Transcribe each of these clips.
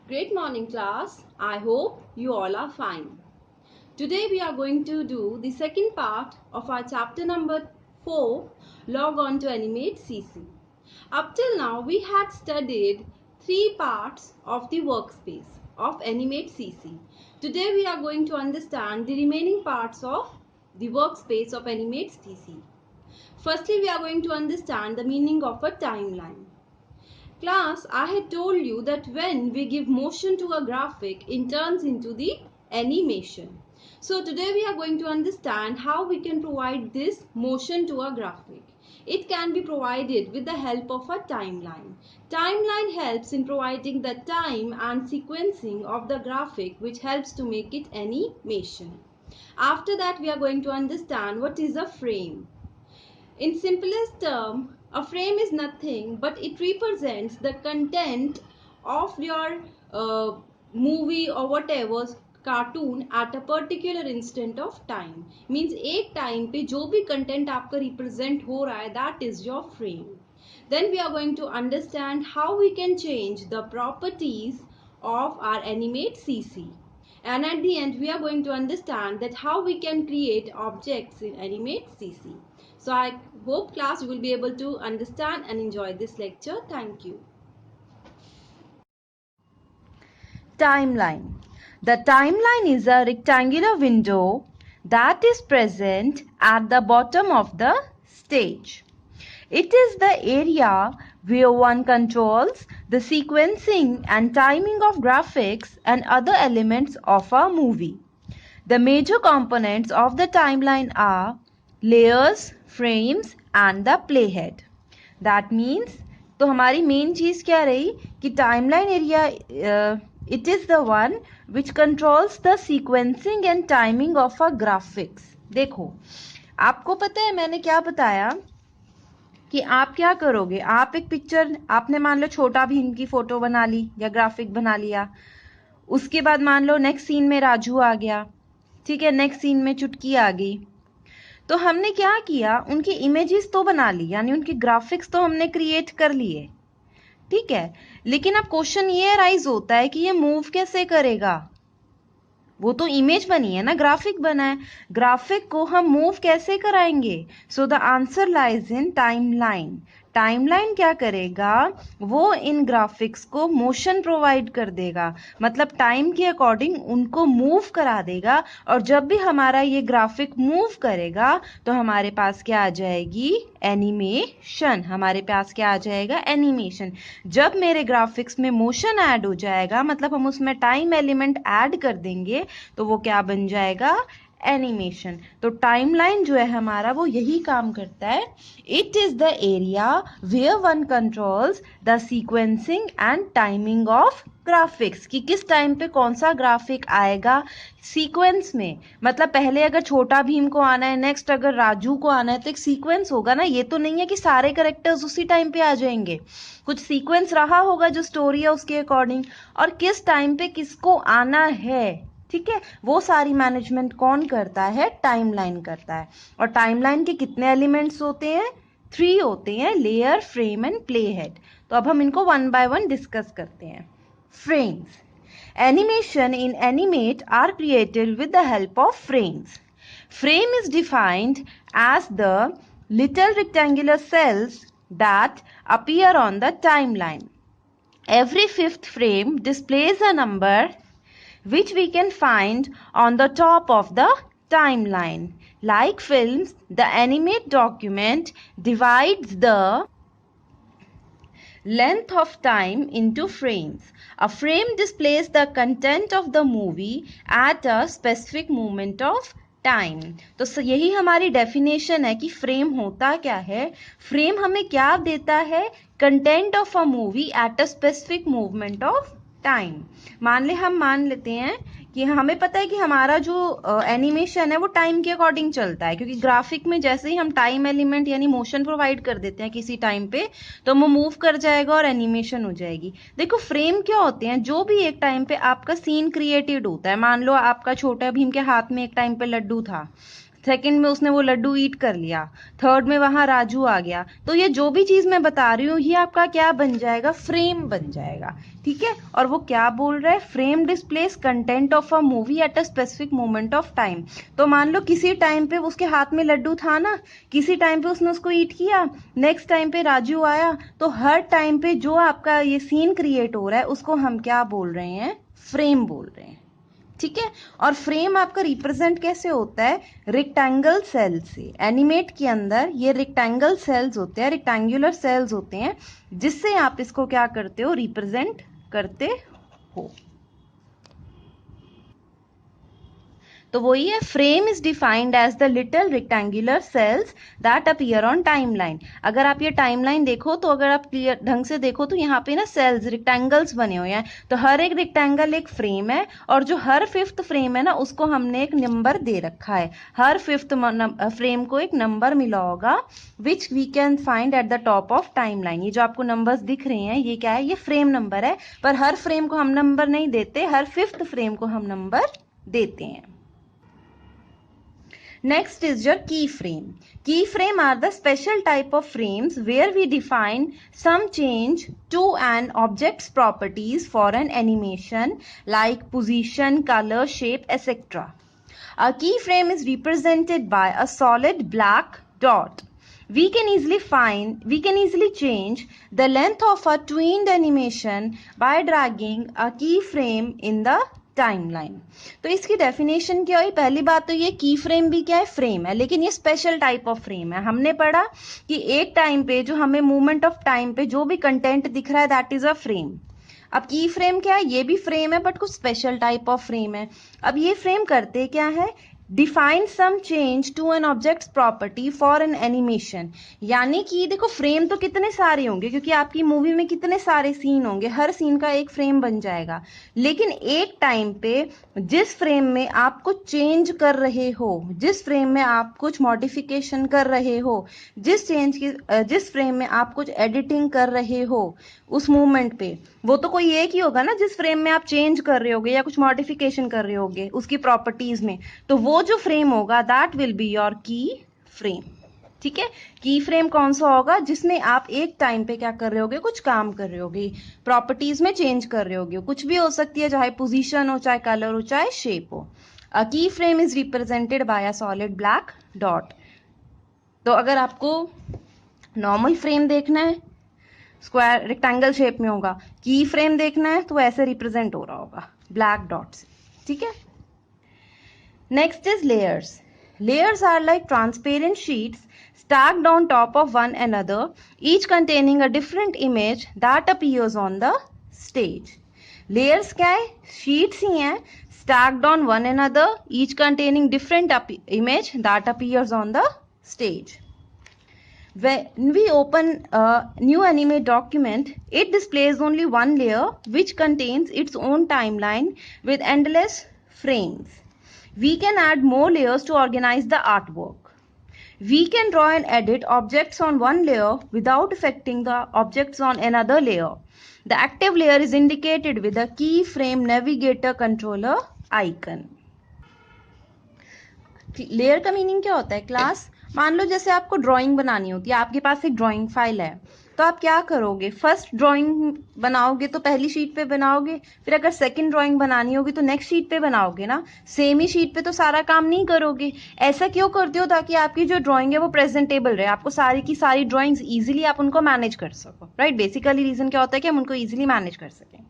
Great morning class. I hope you all are fine. Today we are going to do the second part of our chapter number 4, Log on to Animate CC. Up till now we had studied 3 parts of the workspace of Animate CC. Today we are going to understand the remaining parts of the workspace of Animate CC. Firstly, we are going to understand the meaning of a timeline. Class, I had told you that when we give motion to a graphic, it turns into the animation. So today we are going to understand how we can provide this motion to a graphic. It can be provided with the help of a timeline. Timeline helps in providing the time and sequencing of the graphic, which helps to make it animation. After that, we are going to understand what is a frame. In simplest term, a frame is nothing but it represents the content of your movie or whatever cartoon at a particular instant of time. Means एक time पे जो भी content आपका represent हो रहा है, that is your frame. Then we are going to understand how we can change the properties of our animate CC. And at the end, we are going to understand that how we can create objects in animate CC. So I hope class you will be able to understand and enjoy this lecture. Thank you. Timeline. The timeline is a rectangular window that is present at the bottom of the stage. It is the area where one controls the sequencing and timing of graphics and other elements of a movie. The major components of the timeline are layers, frames and the playhead. That means तो हमारी main चीज़ क्या रही कि timeline area it is the one which controls the sequencing and timing of a graphics. देखो आपको पता है मैंने क्या बताया कि आप क्या करोगे, आप एक पिक्चर आपने मान लो छोटा भीम की फोटो बना ली या ग्राफिक बना लिया, उसके बाद मान लो नेक्स्ट सीन में राजू आ गया, ठीक है, नेक्स्ट सीन में चुटकी आ गई, तो हमने क्या किया उनकी इमेजेस तो बना ली, यानी उनके ग्राफिक्स तो हमने क्रिएट कर लिए, ठीक है, लेकिन अब क्वेश्चन ये राइज होता है कि ये मूव कैसे करेगा, वो तो इमेज बनी है ना, ग्राफिक बना है, ग्राफिक को हम मूव कैसे कराएंगे. So the answer lies in timeline. Timeline क्या करेगा, वो इन ग्राफिक्स को मोशन प्रोवाइड कर देगा, मतलब टाइम के अकॉर्डिंग उनको मूव करा देगा, और जब भी हमारा ये ग्राफिक मूव करेगा तो हमारे पास क्या आ जाएगी, एनिमेशन. हमारे पास क्या आ जाएगा, एनिमेशन. जब मेरे ग्राफिक्स में मोशन ऐड हो जाएगा, मतलब हम उसमें टाइम एलिमेंट ऐड कर देंगे, तो वो क्या बन जाएगा, एनिमेशन. तो टाइमलाइन जो है हमारा वो यही काम करता है. It is the area where one controls the sequencing and timing of graphics, कि किस टाइम पे कौन सा ग्राफिक आएगा सीक्वेंस में, मतलब पहले अगर छोटा भीम को आना है, नेक्स्ट अगर राजू को आना है, तो एक सीक्वेंस होगा ना, ये तो नहीं है कि सारे कैरेक्टर्स उसी टाइम पे आ जाएंगे, कुछ सीक्वेंस रहा होगा जो स्टोरी है उसके अकॉर्डिंग, और किस टाइम पे किसको आना है, ठीक है, वो सारी मैनेजमेंट कौन करता है, टाइमलाइन करता है. और टाइमलाइन के कितने एलिमेंट्स होते हैं, 3 होते हैं, layer, frame and play head. तो अब हम इनको वन बाय वन डिस्कस करते हैं. Frames. Animation in Animate are created with the help of frames. Frame is defined as the little rectangular cells that appear on the timeline. Every fifth frame displays a number which we can find on the top of the timeline. Like films, the animate document divides the length of time into frames. A frame displays the content of the movie at a specific moment of time. तो यही हमारी definition है कि frame होता क्या है. Frame हमें क्या देता है, content of a movie at a specific movement of time. मान लेते हैं कि हमें पता है कि हमारा जो एनिमेशन है वो टाइम के अकॉर्डिंग चलता है, क्योंकि ग्राफिक में जैसे ही हम टाइम एलिमेंट यानी मोशन प्रोवाइड कर देते हैं किसी टाइम पे, तो वो मूव कर जाएगा और एनिमेशन हो जाएगी. देखो फ्रेम क्या होते हैं, जो भी एक टाइम पे आपका सीन क्रिएटेड होता है, मान लो आपका छोटा भीम के हाथ में एक टाइम पे लड्डू था, सेकंड में उसने वो लड्डू ईट कर लिया, थर्ड में वहां राजू आ गया। तो ये जो भी चीज मैं बता रही हूँ ये आपका क्या बन जाएगा, फ्रेम बन जाएगा। ठीक है, और वो क्या बोल रहा है, frame displace content of a movie at a specific moment of time. तो मान लो किसी टाइम पे उसके हाथ में लड्डू था ना, किसी टाइम पे उसने उसको ईट किया, नेक्स्ट टाइम पे राजू आया, तो हर टाइम पे जो आपका ये सीन क्रिएट हो रहा है उसको हम क्या बोल रहे हैं, फ्रेम बोल रहे हैं। ठीक है, और फ्रेम आपका रिप्रेजेंट कैसे होता है, रेक्टेंगल सेल से। एनिमेट के अंदर ये रेक्टेंगल सेल्स होते हैं, रेक्टेंगुलर सेल्स होते हैं, जिससे आप इसको क्या करते हो, रिप्रेजेंट करते हो। तो वही है, frame is defined as the little rectangular cells that appear on timeline. अगर आप ये टाइमलाइन देखो तो अगर आप क्लियर ढंग से देखो तो यहाँ पे ना सेल्स, रेक्टेंगल्स बने हुए हैं। तो हर एक रेक्टेंगल एक फ्रेम है, और जो हर फिफ्थ फ्रेम है ना उसको हमने एक नंबर दे रखा है। हर फिफ्थ फ्रेम को एक नंबर मिला होगा which we can find at the top of timeline. ये जो आपको नंबर्स दिख रहे हैं ये क्या है, ये फ्रेम नंबर है, पर हर फ्रेम को हम नंबर नहीं देते, हर फिफ्थ फ्रेम को हम नंबर देते हैं। Next is your keyframe. Keyframe are the special type of frames where we define some change to an object's properties for an animation like position, color, shape, etc. A keyframe is represented by a solid black dot. We can easily change the length of a tweened animation by dragging a keyframe in the timeline. तो इसकी definition क्या हुई, पहली बात तो ये की frame भी क्या है, फ्रेम है, लेकिन ये स्पेशल टाइप ऑफ फ्रेम है। हमने पढ़ा कि एक टाइम पे जो हमें मूवमेंट ऑफ टाइम पे जो भी कंटेंट दिख रहा है दैट इज अ फ्रेम। अब की फ्रेम क्या है, ये भी फ्रेम है बट कुछ स्पेशल टाइप ऑफ फ्रेम है। अब ये फ्रेम करते क्या है, define some change to an object's property for an animation. यानी कि देखो फ्रेम तो कितने सारे होंगे, क्योंकि आपकी मूवी में कितने सारे सीन होंगे, हर सीन का एक फ्रेम बन जाएगा, लेकिन एक टाइम पे जिस फ्रेम में आप कुछ चेंज कर रहे हो, जिस फ्रेम में आप कुछ मॉडिफिकेशन कर रहे हो, जिस फ्रेम में आप कुछ एडिटिंग कर रहे हो उस मूवमेंट पे, वो तो कोई एक ही होगा ना जिस फ्रेम में आप चेंज कर रहे होगे या कुछ मॉडिफिकेशन कर रहे होगे उसकी प्रॉपर्टीज में। तो वो जो फ्रेम होगा दैट विल बी योर की फ्रेम। ठीक है, की फ्रेम कौन सा होगा, जिसमें आप एक टाइम पे क्या कर रहे होगे, कुछ काम कर रहे होगे, प्रॉपर्टीज में चेंज कर रहे होगे, कुछ भी हो सकती है, चाहे पोजीशन हो, चाहे कलर हो, चाहे शेप हो। अ की frame is represented by a solid black dot. तो अगर आपको नॉर्मल फ्रेम देखना है स्क्वायर रेक्टेंगल शेप में होगा, की फ्रेम देखना है तो ऐसे रिप्रेजेंट हो रहा होगा ब्लैक डॉट से। ठीक है, next is layers. Layers are like transparent sheets stacked on top of one another, each containing a different image that appears on the stage. Layers क्या है, sheets ही हैं stacked on one another, each containing different image that appears on the stage. When we open a new Animate document, it displays only one layer which contains its own timeline with endless frames. We can add more layers to organize the artwork. We can draw and edit objects on one layer without affecting the objects on another layer. The active layer is indicated with a keyframe navigator controller icon. Layer का meaning क्या होता है class, मान लो जैसे आपको drawing बनानी होती है, आपके पास एक ड्राइंग फाइल है, तो आप क्या करोगे, फर्स्ट ड्राइंग बनाओगे तो पहली शीट पे बनाओगे, फिर अगर सेकंड ड्राइंग बनानी होगी तो नेक्स्ट शीट पे बनाओगे ना, सेम ही शीट पे तो सारा काम नहीं करोगे। ऐसा क्यों करते हो, ताकि आपकी जो ड्राइंग है वो प्रेजेंटेबल रहे, आपको सारी की सारी ड्राइंग्स इजीली आप उनको मैनेज कर सको। राइट, बेसिकली रीजन क्या होता है कि हम उनको इजीली मैनेज कर सकें।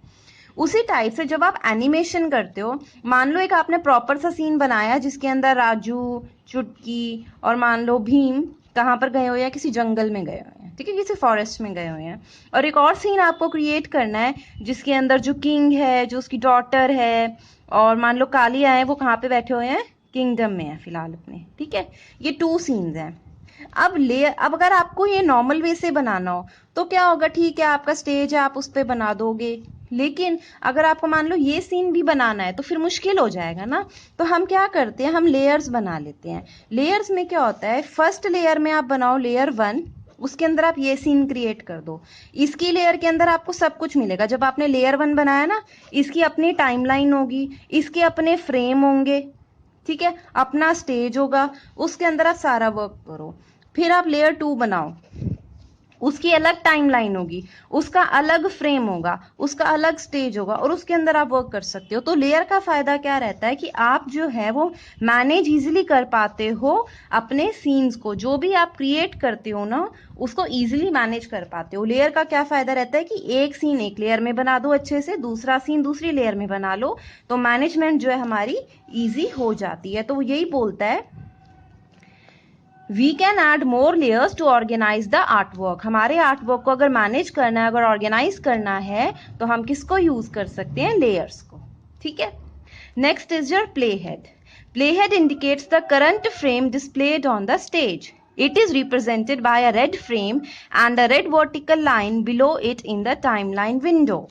उसी टाइप से जब आप एनिमेशन करते हो, मान लो एक आपने प्रॉपर सा सीन बनाया जिसके अंदर राजू, चुटकी और मान लो भीम कहाँ पर गए हुए हैं, किसी जंगल में गए हुए हैं, ठीक है, किसी फॉरेस्ट में गए हुए हैं, और एक और सीन आपको क्रिएट करना है जिसके अंदर जो किंग है, जो उसकी डॉटर है, और मान लो कालिया है, वो कहाँ पे बैठे हुए हैं, किंगडम में है फिलहाल अपने। ठीक है, ये 2 सीन्स हैं। अब अगर आपको ये नॉर्मल वे से बनाना हो तो क्या होगा, ठीक है आपका स्टेज है, आप उस पर बना दोगे, लेकिन अगर आपको मान लो ये सीन भी बनाना है तो फिर मुश्किल हो जाएगा ना। तो हम क्या करते हैं, हम लेयर्स बना लेते हैं। लेयर्स में क्या होता है, फर्स्ट लेयर में आप बनाओ लेयर 1, उसके अंदर आप ये सीन क्रिएट कर दो, इसकी लेयर के अंदर आपको सब कुछ मिलेगा। जब आपने लेयर 1 बनाया ना, इसकी अपनी टाइमलाइन होगी, इसके अपने फ्रेम होंगे, ठीक है, अपना स्टेज होगा, उसके अंदर आप सारा वर्क करो। फिर आप लेयर 2 बनाओ, उसकी अलग टाइमलाइन होगी, उसका अलग फ्रेम होगा, उसका अलग स्टेज होगा और उसके अंदर आप वर्क कर सकते हो। तो लेयर का फायदा क्या रहता है कि आप जो है वो मैनेज इजीली कर पाते हो अपने सीन्स को, जो भी आप क्रिएट करते हो ना उसको इजीली मैनेज कर पाते हो। लेयर का क्या फायदा रहता है कि एक सीन एक लेयर में बना दो अच्छे से, दूसरा सीन दूसरी लेयर में बना लो, तो मैनेजमेंट जो है हमारी ईजी हो जाती है। तो वो यही बोलता है We can add more layers to organize the artwork. हमारे आर्टवर्क को अगर मैनेज करना है, अगर ऑर्गेनाइज करना है, तो हम किसको यूज कर सकते हैं? लेयर्स को। ठीक है, next is your play head. Play head indicates the current frame displayed on the stage. It is represented by a red frame and a red vertical line below it in the timeline window.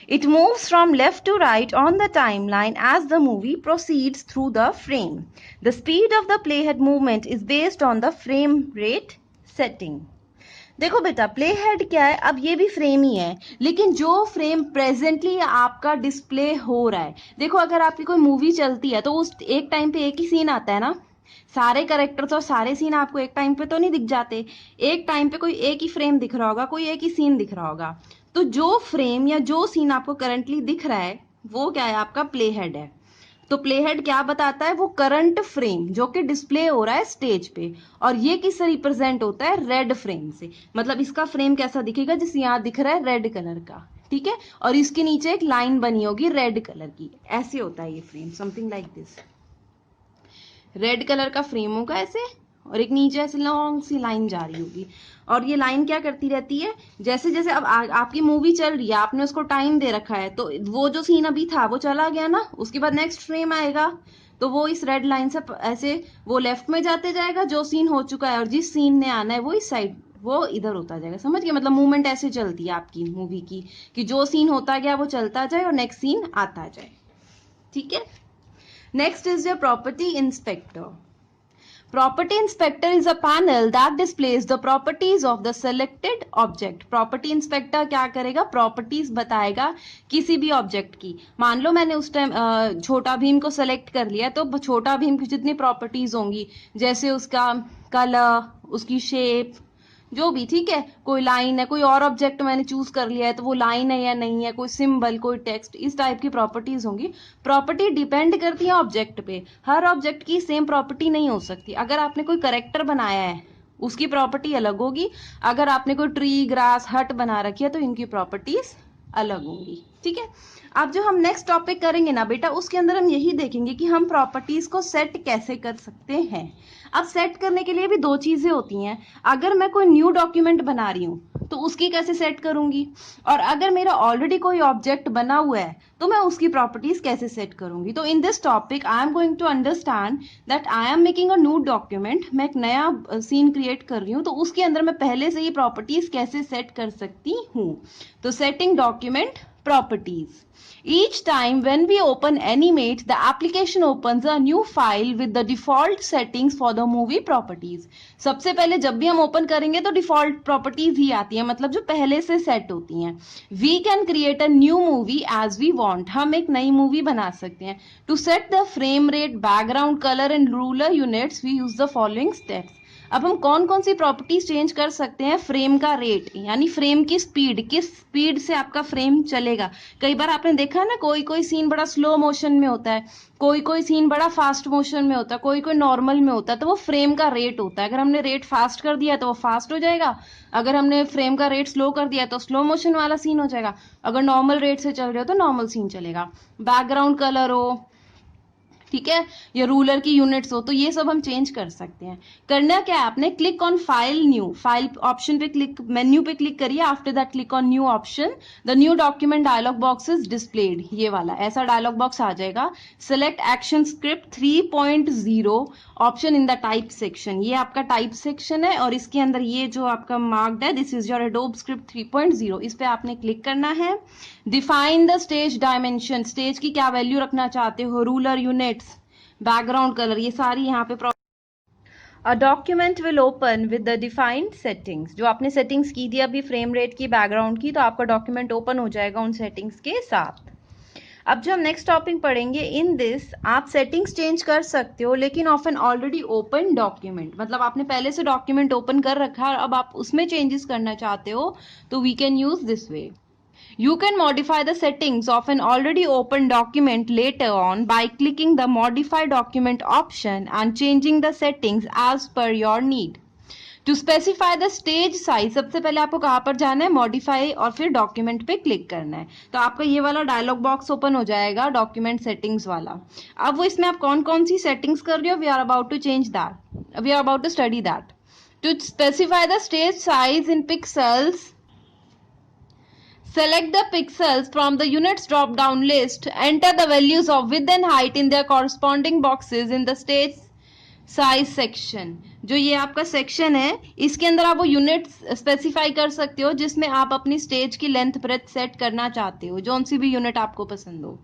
It moves from left to right on the timeline as the movie proceeds through the frame. The speed of the playhead movement is based on the frame rate setting. देखो बेटा, play head क्या है? अब ये भी frame ही है, लेकिन जो फ्रेम प्रेजेंटली आपका डिस्प्ले हो रहा है, देखो अगर आपकी कोई मूवी चलती है तो उस एक टाइम पे एक ही सीन आता है ना, सारे कैरेक्टर्स और सारे सीन आपको एक टाइम पे तो नहीं दिख जाते, एक टाइम पे कोई एक ही फ्रेम दिख रहा होगा, कोई एक ही सीन दिख रहा होगा। तो जो फ्रेम या जो सीन आपको करंटली दिख रहा है वो क्या है? आपका प्ले हेड है। तो प्ले हेड क्या बताता है? वो करंट फ्रेम जो कि डिस्प्ले हो रहा है स्टेज पे, और ये किससे रिप्रेजेंट होता है? रेड फ्रेम से। मतलब इसका फ्रेम कैसा दिखेगा? जैसे यहाँ दिख रहा है रेड कलर का, ठीक है, और इसके नीचे एक लाइन बनी होगी रेड कलर की, ऐसे होता है ये frame, something like this. Red colour का फ्रेम होगा ऐसे, और एक नीचे ऐसे लॉन्ग सी लाइन जा रही होगी, और ये लाइन क्या करती रहती है? जैसे जैसे अब आपकी मूवी चल रही है, आपने उसको टाइम दे रखा है, तो वो जो सीन अभी था वो चला गया ना, उसके बाद नेक्स्ट फ्रेम आएगा, तो वो इस रेड लाइन से ऐसे वो लेफ्ट में जाते जाएगा जो सीन हो चुका है, और जिस सीन ने आना है वो इस साइड, वो इधर होता जाएगा। समझ गए? मतलब मूवमेंट ऐसे चलती है आपकी मूवी की कि जो सीन होता गया वो चलता जाए और नेक्स्ट सीन आता जाए। ठीक है, next is your property inspector. Property inspector is a panel that displays the properties of the selected object. Property inspector क्या करेगा? Properties बताएगा किसी भी ऑब्जेक्ट की। मान लो मैंने उस टाइम छोटा भीम को सेलेक्ट कर लिया, तो छोटा भीम की जितनी प्रॉपर्टीज होंगी, जैसे उसका कलर, उसकी शेप, जो भी, ठीक है, कोई लाइन है, कोई और ऑब्जेक्ट मैंने चूज कर लिया है तो वो लाइन है या नहीं है, कोई सिंबल, कोई टेक्स्ट, इस टाइप की प्रॉपर्टीज होंगी। प्रॉपर्टी डिपेंड करती है ऑब्जेक्ट पे, हर ऑब्जेक्ट की सेम प्रॉपर्टी नहीं हो सकती। अगर आपने कोई करेक्टर बनाया है उसकी प्रॉपर्टी अलग होगी, अगर आपने कोई ट्री, ग्रास, हट बना रखी है तो इनकी प्रॉपर्टीज अलग होंगी। ठीक है, अब जो हम नेक्स्ट टॉपिक करेंगे ना बेटा, उसके अंदर हम यही देखेंगे कि हम प्रॉपर्टीज को सेट कैसे कर सकते हैं। अब सेट करने के लिए भी दो चीजें होती हैं। अगर मैं कोई न्यू डॉक्यूमेंट बना रही हूँ तो उसकी कैसे सेट करूंगी, और अगर मेरा ऑलरेडी कोई ऑब्जेक्ट बना हुआ है तो मैं उसकी प्रॉपर्टीज कैसे सेट करूंगी। तो in this topic I am going to understand that I am making a new document. मैं एक नया सीन क्रिएट कर रही हूँ, तो उसके अंदर मैं पहले से ही प्रॉपर्टीज कैसे सेट कर सकती हूँ। तो setting document properties. Each time when we open Animate, the application opens a new file with the default settings for the movie properties. सबसे पहले जब भी हम ओपन करेंगे तो डिफॉल्ट प्रॉपर्टीज ही आती है, मतलब जो पहले से सेट होती हैं। We can create a new movie as we want. हम एक नई मूवी बना सकते हैं। To set the frame rate, background color and ruler units, we use the following steps. अब हम कौन कौन सी प्रॉपर्टीज चेंज कर सकते हैं? फ्रेम का रेट, यानी फ्रेम की स्पीड, किस स्पीड से आपका फ्रेम चलेगा। कई बार आपने देखा ना, कोई कोई सीन बड़ा स्लो मोशन में होता है, कोई कोई सीन बड़ा फास्ट मोशन में होता है, कोई कोई नॉर्मल में होता है, तो वो फ्रेम का रेट होता है। अगर हमने रेट फास्ट कर दिया तो वो फास्ट हो जाएगा, अगर हमने फ्रेम का रेट स्लो कर दिया तो स्लो मोशन वाला सीन हो जाएगा, अगर नॉर्मल रेट से चल रहे हो तो नॉर्मल सीन चलेगा। बैकग्राउंड कलर हो, ठीक है, या रूलर की यूनिट्स हो, तो ये सब हम चेंज कर सकते हैं। करना क्या है आपने? Click on file new, file option पे क्लिक, मेन्यू पे क्लिक करिए, after that click on new option, the new document dialog box is displayed, ये वाला ऐसा डायलॉग बॉक्स आ जाएगा। Select action script 3.0 option in the type section, ये आपका टाइप सेक्शन है, और इसके अंदर ये जो आपका मार्क्ड है, this is your adobe script 3.0, इस पे आपने क्लिक करना है। Define the stage dimension, stage की क्या वैल्यू रखना चाहते हो, रूलर यूनिट्स, बैकग्राउंड कलर, ये सारी यहाँ पे A document will open with the defined settings. जो आपने सेटिंग्स की थी अभी फ्रेम रेट की, बैकग्राउंड की, तो आपका डॉक्यूमेंट ओपन हो जाएगा उन सेटिंग्स के साथ। अब जो हम नेक्स्ट टॉपिक पढ़ेंगे, इन दिस आप सेटिंग्स चेंज कर सकते हो लेकिन of an already open document, मतलब आपने पहले से डॉक्यूमेंट ओपन कर रखा है, अब आप उसमें चेंजेस करना चाहते हो तो we can use this way. You can modify the settings of an already open document later on by clicking the modify document option and changing the settings as per your need. To specify the stage size, सबसे पहले आपको कहाँ पर जाना है, modify और फिर document पे क्लिक करना है. तो आपका ये वाला डायलॉग बॉक्स ओपन हो जाएगा डॉक्यूमेंट सेटिंग्स वाला. अब वो इसमें आप कौन कौन सी सेटिंग्स कर रहे हो, we are about to change that, we are about to study that. To specify the stage size in pixels, select the pixels from the units drop down list, enter the values of width and height in their corresponding boxes in the stage size section. जो ये आपका section है इसके अंदर आप वो unit specify कर सकते हो जिसमें आप अपनी स्टेज की लेंथ ब्रेथ सेट करना चाहते हो, जो सी भी यूनिट आपको पसंद हो.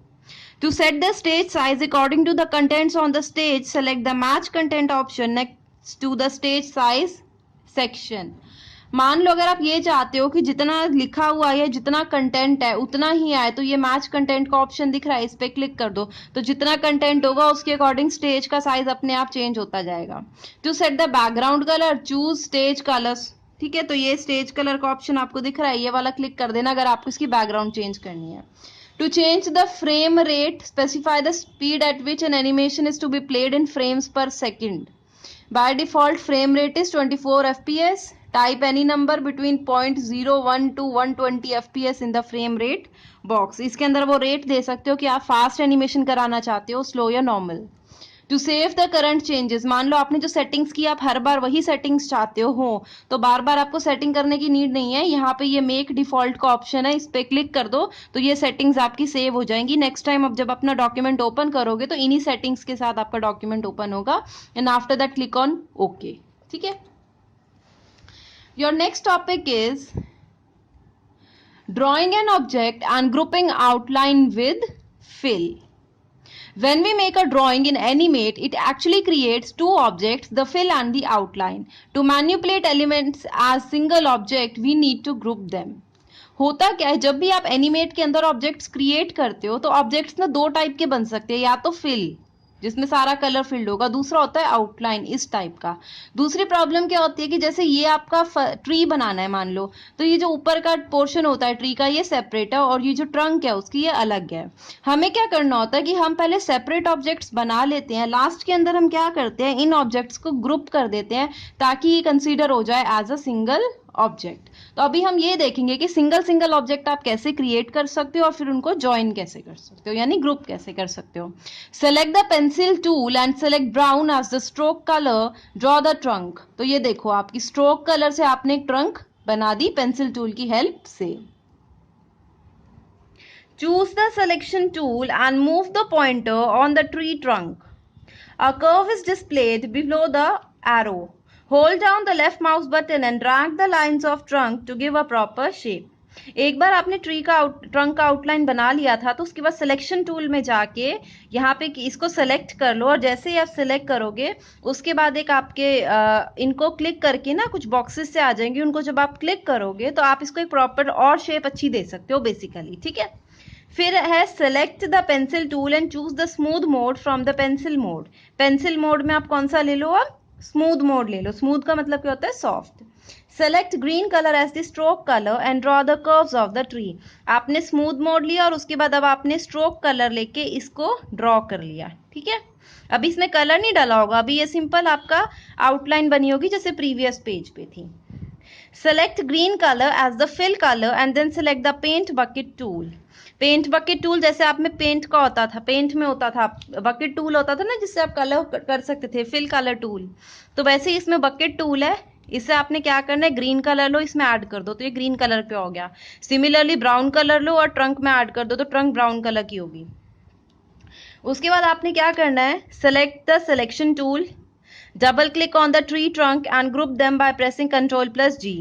To set the stage size according to the contents on the stage, select the match content option next to the stage size section. मान लो अगर आप ये चाहते हो कि जितना लिखा हुआ है जितना कंटेंट है उतना ही आए, तो ये मैच कंटेंट का ऑप्शन दिख रहा है, इस पे क्लिक कर दो. तो जितना कंटेंट होगा उसके अकॉर्डिंग स्टेज का साइज अपने आप चेंज होता जाएगा. To set the background colour, choose stage colours. ठीक है, तो ये स्टेज कलर का ऑप्शन आपको दिख रहा है, ये वाला क्लिक कर देना अगर आपको इसकी बैकग्राउंड चेंज करनी है. To change the frame rate, specify the speed at which an animation is to be played in frames per second. By default, frame rate is 24 FPS. Type any number between 0.01 to 120 FPS in the frame rate box. इसके अंदर वो rate दे सकते हो कि आप fast animation कराना चाहते हो, स्लो या normal. To save the current changes, मान लो आपने जो सेटिंग्स की आप हर बार वही सेटिंग्स चाहते हो तो बार बार आपको सेटिंग करने की नीड नहीं है. यहाँ पे ये मेक डिफॉल्ट का ऑप्शन है, इस पे क्लिक कर दो तो ये सेटिंग्स आपकी सेव हो जाएंगी. नेक्स्ट टाइम अब जब अपना डॉक्यूमेंट ओपन करोगे तो इन्हीं सेटिंग्स के साथ आपका डॉक्यूमेंट ओपन होगा. And after that click on okay. ठीक है. Your next topic is drawing an object and grouping outline with fill. When we make a drawing in Animate, it actually creates two objects, the fill and the outline. To manipulate elements as single object, we need to group them. होता क्या है, जब भी आप animate के अंदर objects create करते हो तो ऑब्जेक्ट्स ना दो टाइप के बन सकते हैं, या तो फिल जिसमें सारा कलर फिल्ड होगा, दूसरा होता है आउटलाइन इस टाइप का. दूसरी प्रॉब्लम क्या होती है कि जैसे ये आपका ट्री बनाना है मान लो, तो ये जो ऊपर का पोर्शन होता है ट्री का ये सेपरेट है और ये जो ट्रंक है उसकी ये अलग है. हमें क्या करना होता है कि हम पहले सेपरेट ऑब्जेक्ट्स बना लेते हैं, लास्ट के अंदर हम क्या करते हैं इन ऑब्जेक्ट्स को ग्रुप कर देते हैं ताकि ये कंसीडर हो जाए एज अ सिंगल ऑब्जेक्ट. तो अभी हम ये देखेंगे कि सिंगल सिंगल ऑब्जेक्ट आप कैसे क्रिएट कर सकते हो और फिर उनको ज्वाइन कैसे कर सकते हो, यानी ग्रुप कैसे कर सकते हो. Select the pencil tool and select brown as the stroke colour, draw the trunk. तो ये देखो आपकी स्ट्रोक कलर से आपने एक ट्रंक बना दी पेंसिल टूल की हेल्प से. Choose the selection tool and move the pointer on the tree trunk. A curve is displayed below the arrow. Hold down the left mouse button and drag the lines of trunk to give a proper shape. एक बार आपने tree का trunk का outline बना लिया था तो उसके बाद सिलेक्शन टूल में जाके यहाँ पे इसको सेलेक्ट कर लो और जैसे ही आप सिलेक्ट करोगे उसके बाद एक आपके इनको क्लिक करके ना कुछ बॉक्सेस से आ जाएंगे, उनको जब आप क्लिक करोगे तो आप इसको एक प्रॉपर और शेप अच्छी दे सकते हो बेसिकली. ठीक है. फिर है select the pencil tool and choose the smooth mode from the pencil mode. Pencil mode में आप कौन सा ले लो, अब स्मूथ मोड ले लो. स्मूथ का मतलब क्या होता है, soft. Select green colour as the stroke colour and draw the curves of the tree. आपने स्मूथ मोड लिया और उसके बाद अब आपने स्ट्रोक कलर लेके इसको ड्रॉ कर लिया. ठीक है. अभी इसमें कलर नहीं डाला होगा, अभी ये सिंपल आपका आउटलाइन बनी होगी जैसे प्रीवियस पेज पे थी. Select green colour as the fill colour and then select the paint bucket tool. Paint bucket tool जैसे आप में पेंट का होता था, पेंट में होता था बकेट टूल होता था ना जिससे आप कलर कर सकते थे, फिल कलर टूल. तो वैसे ही इसमें बकेट टूल है, इससे आपने क्या करना है ग्रीन कलर लो इसमें ऐड कर दो तो ये ग्रीन कलर का हो गया. सिमिलरली ब्राउन कलर लो और ट्रंक में ऐड कर दो तो ट्रंक ब्राउन कलर की होगी. उसके बाद आपने क्या करना है, select the selection tool, double click on the tree trunk and group them by pressing Ctrl+G.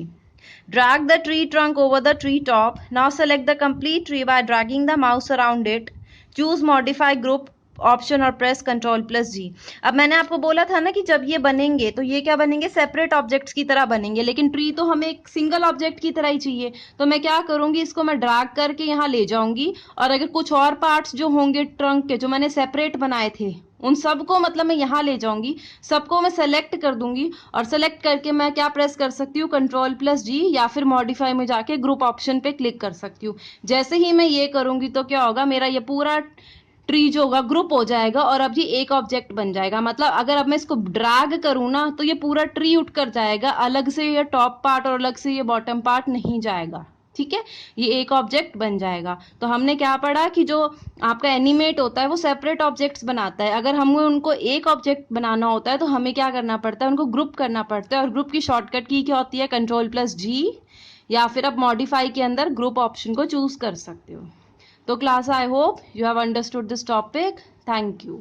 Drag the tree trunk over the tree top. Now select the complete tree by dragging the mouse around it. Choose modify group option और press Ctrl+G। अब मैंने आपको बोला था ना कि जब ये बनेंगे तो ये क्या बनेंगे, सेपरेट ऑब्जेक्ट्स की तरह बनेंगे, लेकिन ट्री तो हमें एक सिंगल ऑब्जेक्ट की तरह ही चाहिए। तो मैं क्या करूंगी, इसको मैं ड्रैग करके यहाँ ले जाऊंगी, और अगर कुछ और पार्ट्स जो होंगे ट्रंक के जो मैंने सेपरेट बनाए थे उन सबको मतलब मैं यहाँ ले जाऊंगी, सबको मैं सेलेक्ट कर दूंगी, और सेलेक्ट करके मैं क्या प्रेस कर सकती हूँ, Ctrl+G, या फिर मॉडिफाई में जाके ग्रुप ऑप्शन पे क्लिक कर सकती हूँ। जैसे ही मैं ये करूंगी तो क्या होगा, मेरा ये पूरा ट्री जो होगा ग्रुप हो जाएगा, और अब ये एक ऑब्जेक्ट बन जाएगा। मतलब अगर अब मैं इसको ड्रैग करूँ ना तो ये पूरा ट्री उठ कर जाएगा, अलग से ये टॉप पार्ट और अलग से ये बॉटम पार्ट नहीं जाएगा। ठीक है, ये एक ऑब्जेक्ट बन जाएगा। तो हमने क्या पढ़ा कि जो आपका एनिमेट होता है वो सेपरेट ऑब्जेक्ट्स बनाता है। अगर हमें उनको एक ऑब्जेक्ट बनाना होता है तो हमें क्या करना पड़ता है, उनको ग्रुप करना पड़ता है, और ग्रुप की शॉर्टकट की क्या होती है, Ctrl+G, या फिर आप मॉडिफाई के अंदर ग्रुप ऑप्शन को चूज कर सकते हो। तो class, I hope you have understood this topic. Thank you.